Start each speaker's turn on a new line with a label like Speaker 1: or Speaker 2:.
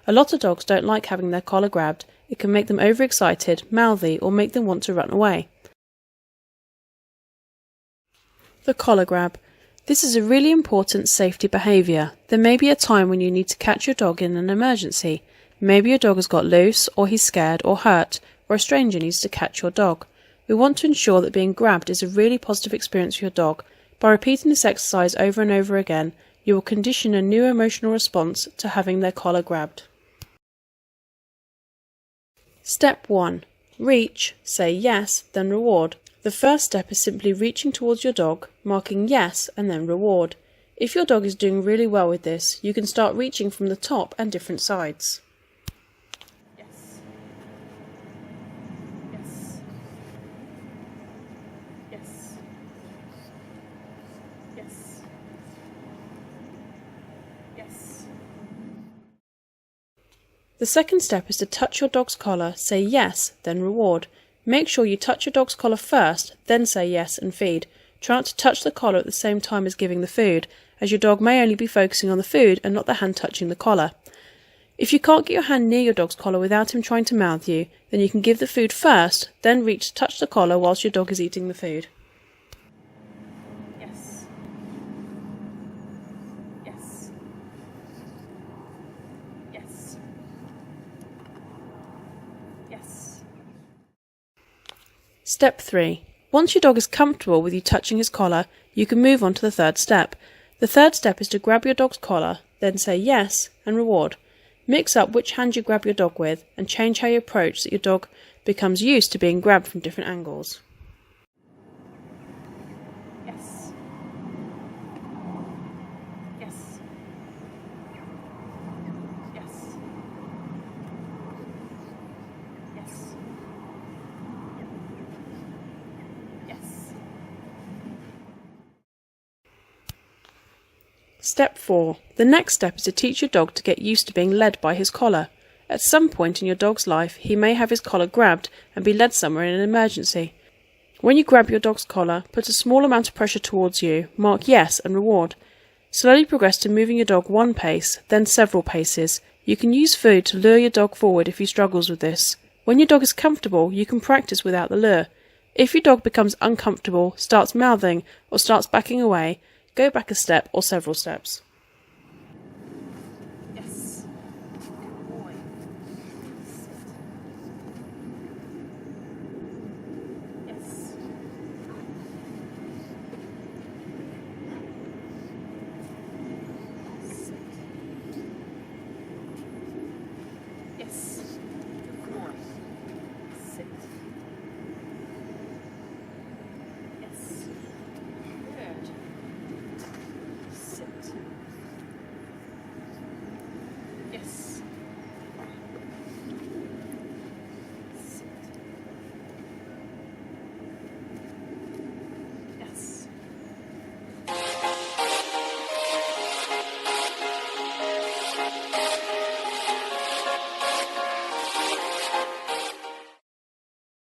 Speaker 1: A lot of dogs don't like having their collar grabbed. It can make them overexcited, mouthy, or make them want to run away. The collar grab. This is a really important safety behaviour. There may be a time when you need to catch your dog in an emergency. Maybe your dog has got loose, or he's scared or hurt, or a stranger needs to catch your dog. We want to ensure that being grabbed is a really positive experience for your dog. By repeating this exercise over and over again, you will condition a new emotional response to having their collar grabbed. Step 1. Reach, say yes, then reward. The first step is simply reaching towards your dog, marking yes and then reward. If your dog is doing really well with this, you can start reaching from the top and different sides.
Speaker 2: Yes. Yes. Yes. Yes. Yes.
Speaker 1: The second step is to touch your dog's collar, say yes, then reward. Make sure you touch your dog's collar first, then say yes and feed. Try not to touch the collar at the same time as giving the food, as your dog may only be focusing on the food and not the hand touching the collar. If you can't get your hand near your dog's collar without him trying to mouth you, then you can give the food first, then reach to touch the collar whilst your dog is eating the food.
Speaker 2: Yes. Yes. Yes. Yes.
Speaker 1: Step 3. Once your dog is comfortable with you touching his collar, you can move on to the third step. The third step is to grab your dog's collar, then say yes and reward. Mix up which hand you grab your dog with and change how you approach so that your dog becomes used to being grabbed from different angles.
Speaker 2: Yes. Yes. Yes. Yes. Yes.
Speaker 1: Step 4. The next step is to teach your dog to get used to being led by his collar. At some point in your dog's life, he may have his collar grabbed and be led somewhere in an emergency. When you grab your dog's collar, put a small amount of pressure towards you, mark yes and reward. Slowly progress to moving your dog one pace, then several paces. You can use food to lure your dog forward if he struggles with this. When your dog is comfortable, you can practice without the lure. If your dog becomes uncomfortable, starts mouthing, or starts backing away, go back a step or several steps.